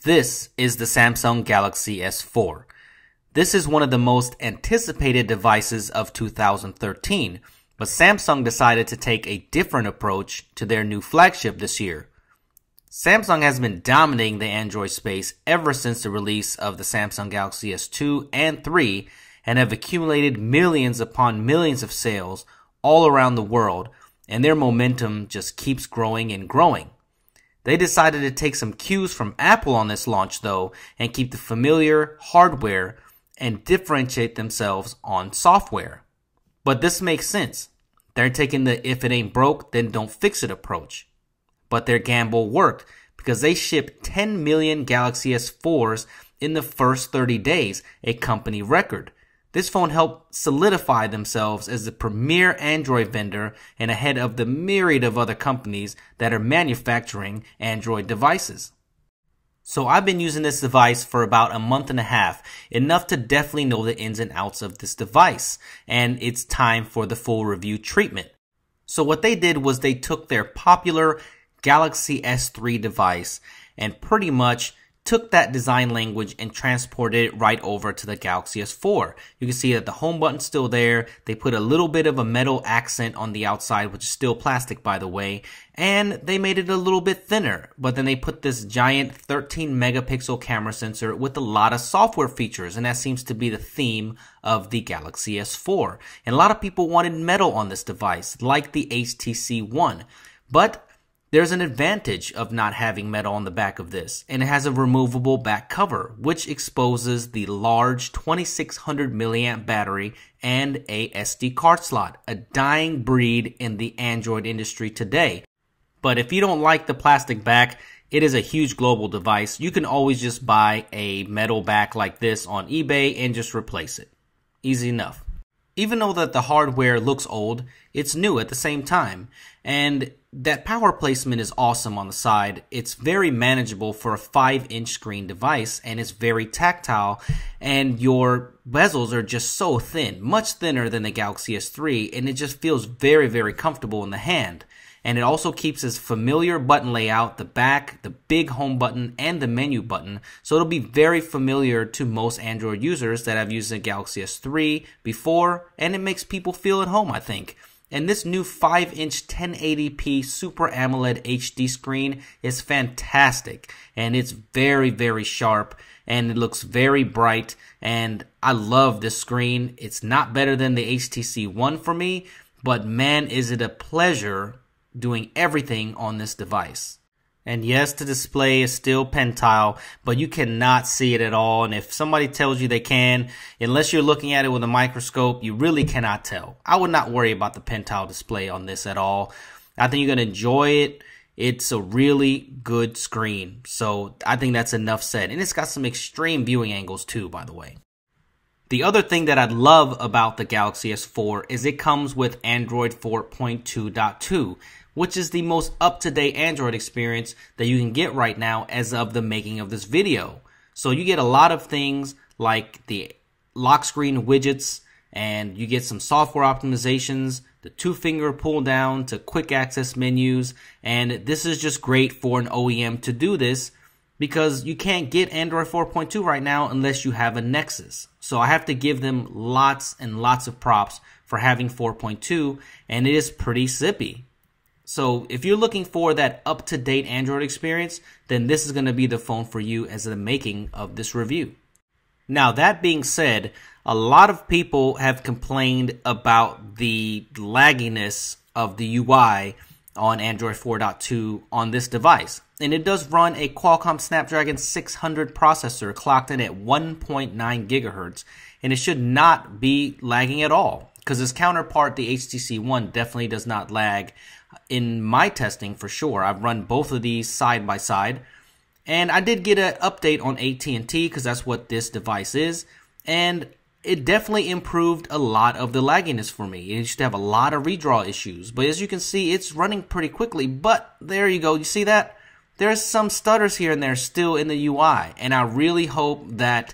This is the Samsung Galaxy S4. This is one of the most anticipated devices of 2013, but Samsung decided to take a different approach to their new flagship this year. Samsung has been dominating the Android space ever since the release of the Samsung Galaxy S2 and 3 and have accumulated millions upon millions of sales all around the world, and their momentum just keeps growing and growing. They decided to take some cues from Apple on this launch though and keep the familiar hardware and differentiate themselves on software. But this makes sense. They're taking the if it ain't broke, then don't fix it approach. But their gamble worked because they shipped 10 million Galaxy S4s in the first 30 days, a company record. This phone helped solidify themselves as the premier Android vendor and ahead of the myriad of other companies that are manufacturing Android devices. So I've been using this device for about a month and a half, enough to definitely know the ins and outs of this device, and it's time for the full review treatment. So what they did was they took their popular Galaxy S3 device and pretty much took that design language and transported it right over to the Galaxy S4. You can see that the home button's still there. They put a little bit of a metal accent on the outside, which is still plastic by the way, and they made it a little bit thinner. But then they put this giant 13 megapixel camera sensor with a lot of software features, and that seems to be the theme of the Galaxy S4. And a lot of people wanted metal on this device, like the HTC One. But there's an advantage of not having metal on the back of this, and it has a removable back cover, which exposes the large 2600 milliamp battery and a SD card slot, a dying breed in the Android industry today. But if you don't like the plastic back, it is a huge global device. You can always just buy a metal back like this on eBay and just replace it. Easy enough. Even though that the hardware looks old, it's new at the same time, and that power placement is awesome on the side. It's very manageable for a 5-inch screen device, and it's very tactile, and your bezels are just so thin, much thinner than the Galaxy S3, and it just feels very, very comfortable in the hand. And it also keeps its familiar button layout, the back, the big home button, and the menu button. So it'll be very familiar to most Android users that have used the Galaxy S3 before, and it makes people feel at home, I think. And this new 5-inch 1080p Super AMOLED HD screen is fantastic. And it's very, very sharp, and it looks very bright, and I love this screen. It's not better than the HTC One for me, but man, is it a pleasure doing everything on this device. And yes, the display is still pentile, but you cannot see it at all. And if somebody tells you they can, unless you're looking at it with a microscope, you really cannot tell. I would not worry about the pentile display on this at all. I think you're going to enjoy it. It's a really good screen. So I think that's enough said. And it's got some extreme viewing angles too, by the way. The other thing that I love about the Galaxy S4 is it comes with Android 4.2.2, which is the most up-to-date Android experience that you can get right now as of the making of this video. So you get a lot of things like the lock screen widgets, and you get some software optimizations, the 2-finger pull down to quick access menus, and this is just great for an OEM to do this because you can't get Android 4.2 right now unless you have a Nexus. So I have to give them lots and lots of props for having 4.2, and it is pretty zippy. So if you're looking for that up-to-date Android experience, then this is going to be the phone for you as the making of this review. Now that being said, a lot of people have complained about the lagginess of the UI on Android 4.2 on this device. And it does run a Qualcomm Snapdragon 600 processor clocked in at 1.9 gigahertz, and it should not be lagging at all because its counterpart, the HTC One, definitely does not lag in my testing for sure. I've run both of these side by side, and I did get an update on AT&T because that's what this device is, and it definitely improved a lot of the lagginess for me. It used to have a lot of redraw issues, but as you can see, it's running pretty quickly. But there you go. You see that? There's some stutters here and there still in the UI, and I really hope that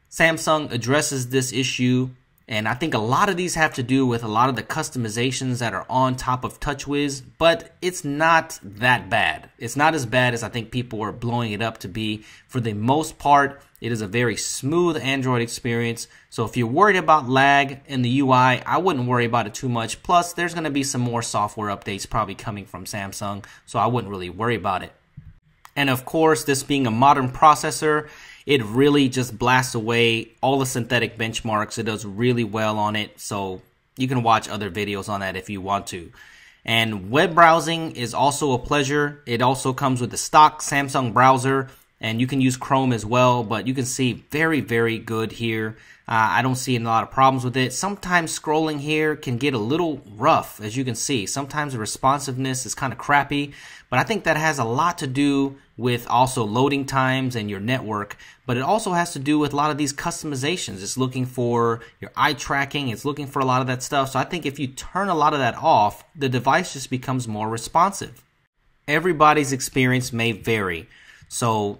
Samsung addresses this issue And I think a lot of these have to do with a lot of the customizations that are on top of TouchWiz, but it's not that bad. It's not as bad as I think people are blowing it up to be. For the most part, it is a very smooth Android experience. So if you're worried about lag in the UI, I wouldn't worry about it too much. Plus, there's going to be some more software updates probably coming from Samsung, so I wouldn't really worry about it. And of course, this being a modern processor, it really just blasts away all the synthetic benchmarks. It does really well on it, so you can watch other videos on that if you want to. And web browsing is also a pleasure. It also comes with the stock Samsung browser, and you can use Chrome as well, but you can see very, very good here. I don't see a lot of problems with it. Sometimes scrolling here can get a little rough, as you can see. Sometimes the responsiveness is kind of crappy, but I think that has a lot to do with also loading times and your network, but it also has to do with a lot of these customizations. It's looking for your eye tracking, it's looking for a lot of that stuff. So I think if you turn a lot of that off, the device just becomes more responsive. Everybody's experience may vary. So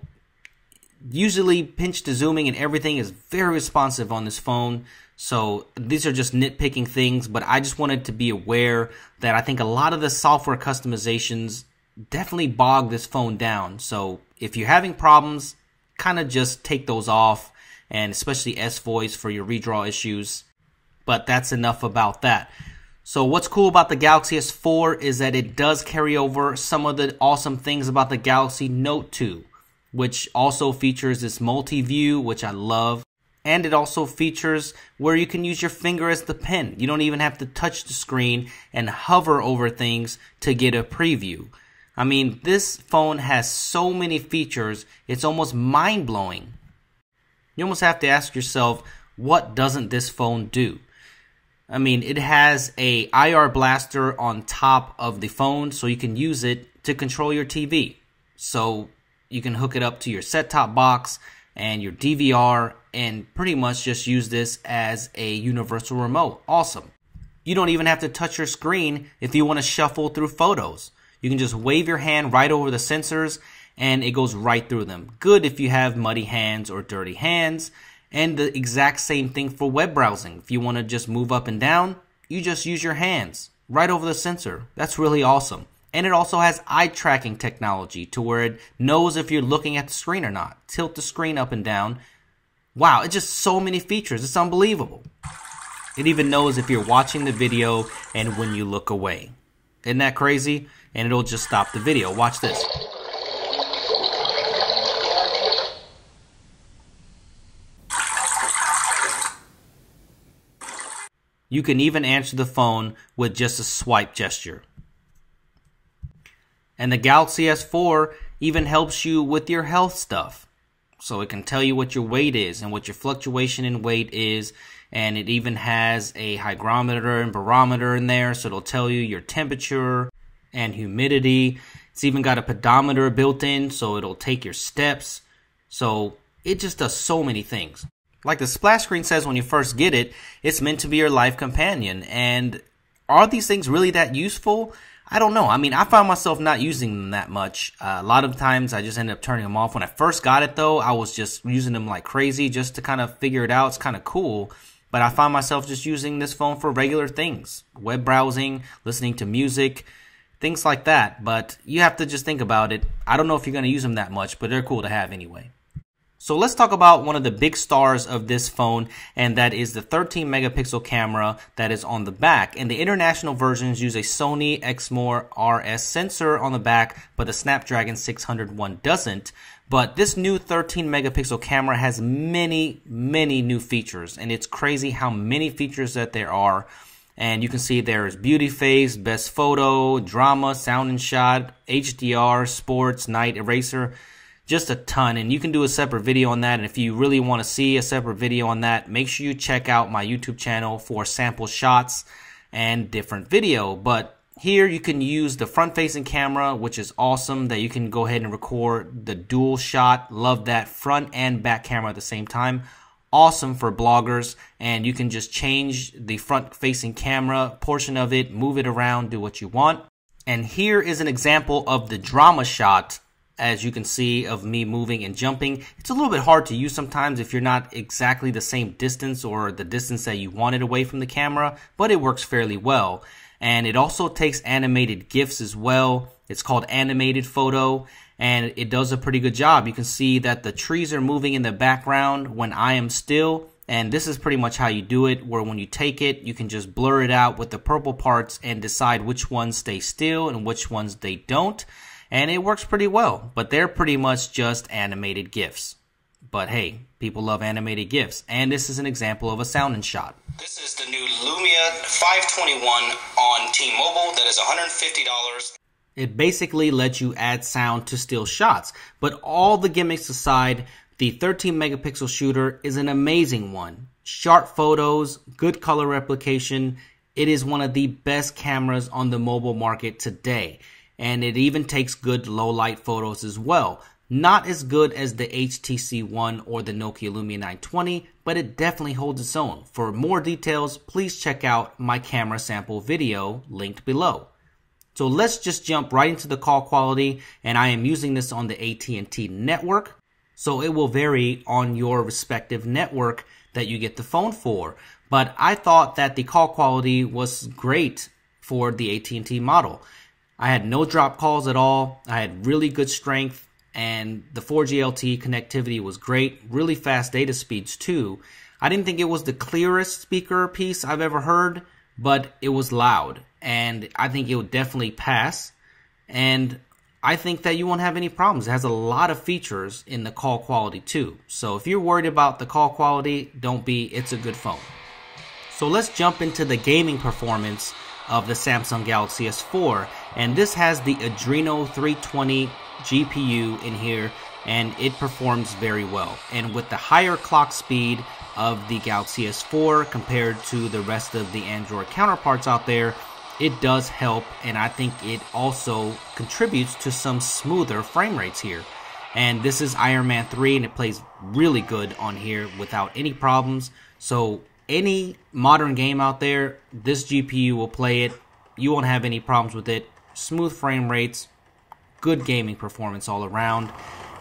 usually pinch to zooming and everything is very responsive on this phone. So these are just nitpicking things, but I just wanted to be aware that I think a lot of the software customizations definitely bog this phone down. So if you're having problems, kind of just take those off, and especially S-Voice for your redraw issues. But that's enough about that. So what's cool about the Galaxy S4 is that it does carry over some of the awesome things about the Galaxy Note 2, which also features this multi-view, which I love. And it also features where you can use your finger as the pen. You don't even have to touch the screen and hover over things to get a preview. I mean, this phone has so many features, it's almost mind-blowing. You almost have to ask yourself, what doesn't this phone do? I mean, it has a IR blaster on top of the phone, so you can use it to control your TV. So you can hook it up to your set-top box and your DVR and pretty much just use this as a universal remote. Awesome. You don't even have to touch your screen if you want to shuffle through photos. You can just wave your hand right over the sensors and it goes right through them. Good if you have muddy hands or dirty hands. And the exact same thing for web browsing. If you want to just move up and down, you just use your hands right over the sensor. That's really awesome. And it also has eye tracking technology to where it knows if you're looking at the screen or not. Tilt the screen up and down. Wow, it's just so many features. It's unbelievable. It even knows if you're watching the video and when you look away. Isn't that crazy? And it'll just stop the video. Watch this. You can even answer the phone with just a swipe gesture. And the Galaxy S4 even helps you with your health stuff. So it can tell you what your weight is and what your fluctuation in weight is. And it even has a hygrometer and barometer in there. So it'll tell you your temperature and humidity. It's even got a pedometer built in, so it'll take your steps. So it just does so many things. Like the splash screen says when you first get it, it's meant to be your life companion. And are these things really that useful? I don't know. I mean, I found myself not using them that much. A lot of times I just ended up turning them off. When I first got it though, I was just using them like crazy just to kind of figure it out. It's kind of cool. But I found myself just using this phone for regular things. Web browsing, listening to music, things like that. But you have to just think about it. I don't know if you're going to use them that much, but they're cool to have anyway. So let's talk about one of the big stars of this phone, and that is the 13 megapixel camera that is on the back. And the international versions use a Sony Exmor RS sensor on the back, but the Snapdragon 601 doesn't. But this new 13 megapixel camera has many, many new features, and it's crazy how many features that there are. And you can see there's beauty phase, best photo, drama, sound and shot, HDR, sports, night eraser. Just a ton, and you can do a separate video on that. And if you really want to see a separate video on that, make sure you check out my YouTube channel for sample shots and different video. But here you can use the front-facing camera, which is awesome, that you can go ahead and record the dual shot. Love that, front and back camera at the same time. Awesome for bloggers, and you can just change the front-facing camera portion of it, move it around, do what you want. And here is an example of the drama shot as you can see, of me moving and jumping. It's a little bit hard to use sometimes if you're not exactly the same distance or the distance that you want it away from the camera, but it works fairly well. And it also takes animated GIFs as well. It's called animated photo, and it does a pretty good job. You can see that the trees are moving in the background when I am still. And this is pretty much how you do it, where when you take it, you can just blur it out with the purple parts and decide which ones stay still and which ones they don't. And it works pretty well, but they're pretty much just animated GIFs. But hey, people love animated GIFs, and this is an example of a sound and shot. This is the new Lumia 521 on T-Mobile that is $150. It basically lets you add sound to still shots, but all the gimmicks aside, the 13 megapixel shooter is an amazing one. Sharp photos, good color replication. It is one of the best cameras on the mobile market today. And it even takes good low light photos as well. Not as good as the HTC One or the Nokia Lumia 920, but it definitely holds its own. For more details, please check out my camera sample video linked below. So let's just jump right into the call quality, and I am using this on the AT&T network. So it will vary on your respective network that you get the phone for. But I thought that the call quality was great for the AT&T model. I had no drop calls at all. I had really good strength, and the 4G LTE connectivity was great. Really fast data speeds too. I didn't think it was the clearest speaker piece I've ever heard, but it was loud, and I think it would definitely pass. And I think that you won't have any problems. It has a lot of features in the call quality too. So if you're worried about the call quality, don't be. It's a good phone. So let's jump into the gaming performance of the Samsung Galaxy S4. And this has the ADRENO 320 GPU in here, and it performs very well. And with the higher clock speed of the Galaxy S4 compared to the rest of the Android counterparts out there, it does help, and I think it also contributes to some smoother frame rates here. And this is Iron Man 3, and it plays really good on here without any problems. So any modern game out there, this GPU will play it. You won't have any problems with it. Smooth frame rates, good gaming performance all around.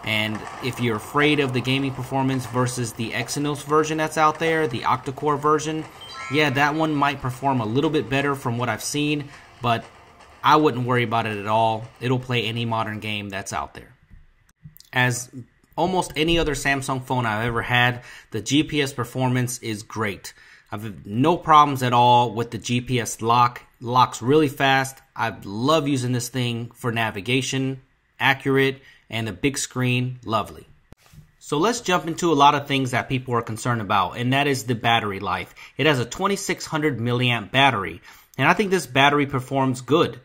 And if you're afraid of the gaming performance versus the Exynos version that's out there, the octa-core version, yeah, that one might perform a little bit better from what I've seen, but I wouldn't worry about it at all. It'll play any modern game that's out there. As almost any other Samsung phone I've ever had, the GPS performance is great. I've had no problems at all with the GPS lock. It locks really fast. I love using this thing for navigation, accurate, and the big screen, lovely. So let's jump into a lot of things that people are concerned about, and that is the battery life. It has a 2600 milliamp battery, and I think this battery performs good.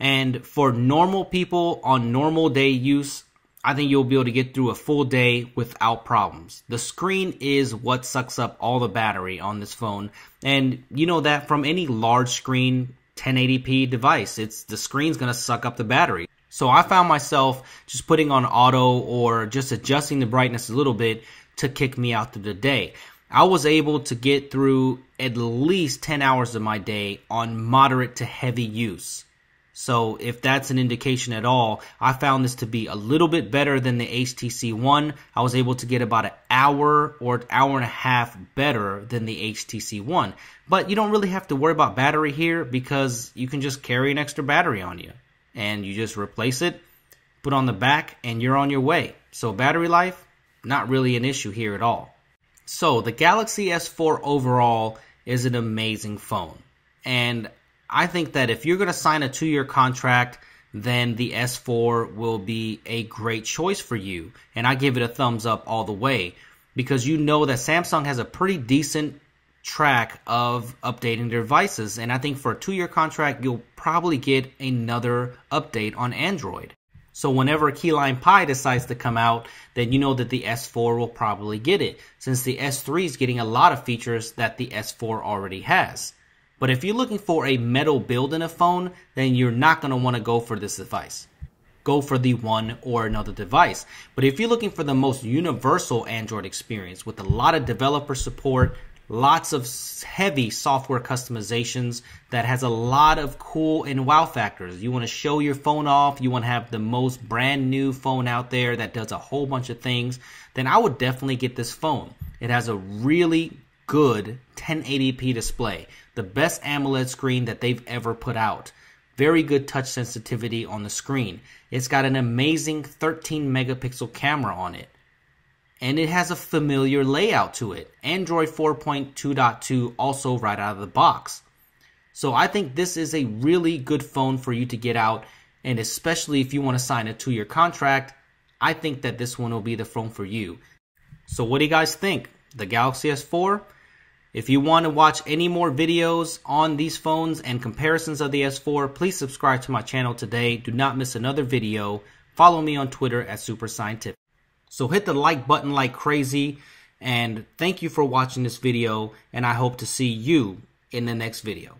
And for normal people on normal day use, I think you'll be able to get through a full day without problems. The screen is what sucks up all the battery on this phone, and you know that from any large screen 1080p device, the screen's gonna suck up the battery. So I found myself just putting on auto or just adjusting the brightness a little bit to kick me out through the day. I was able to get through at least 10 hours of my day on moderate to heavy use. So if that's an indication at all, I found this to be a little bit better than the HTC One. I was able to get about an hour or an hour and a half better than the HTC One. But you don't really have to worry about battery here because you can just carry an extra battery on you. And you just replace it, put on the back, and you're on your way. So battery life, not really an issue here at all. So the Galaxy S4 overall is an amazing phone. And I think that if you're going to sign a 2-year contract, then the S4 will be a great choice for you. And I give it a thumbs up all the way because you know that Samsung has a pretty decent track of updating their devices, and I think for a 2-year contract you'll probably get another update on Android. So whenever Keyline Pi decides to come out, then you know that the S4 will probably get it, since the S3 is getting a lot of features that the S4 already has. But if you're looking for a metal build in a phone, then you're not going to want to go for this device. Go for the One or another device. But if you're looking for the most universal Android experience with a lot of developer support, lots of heavy software customizations that has a lot of cool and wow factors. You want to show your phone off, you want to have the most brand new phone out there that does a whole bunch of things, then I would definitely get this phone. It has a really good 1080p display, the best AMOLED screen that they've ever put out. Very good touch sensitivity on the screen. It's got an amazing 13 megapixel camera on it. And it has a familiar layout to it. Android 4.2.2 also right out of the box. So I think this is a really good phone for you to get out, and especially if you want to sign a 2-year contract, I think that this one will be the phone for you. So what do you guys think? The Galaxy S4? If you want to watch any more videos on these phones and comparisons of the S4, please subscribe to my channel today. Do not miss another video. Follow me on Twitter at Super Scientific. So hit the like button like crazy, and thank you for watching this video, and I hope to see you in the next video.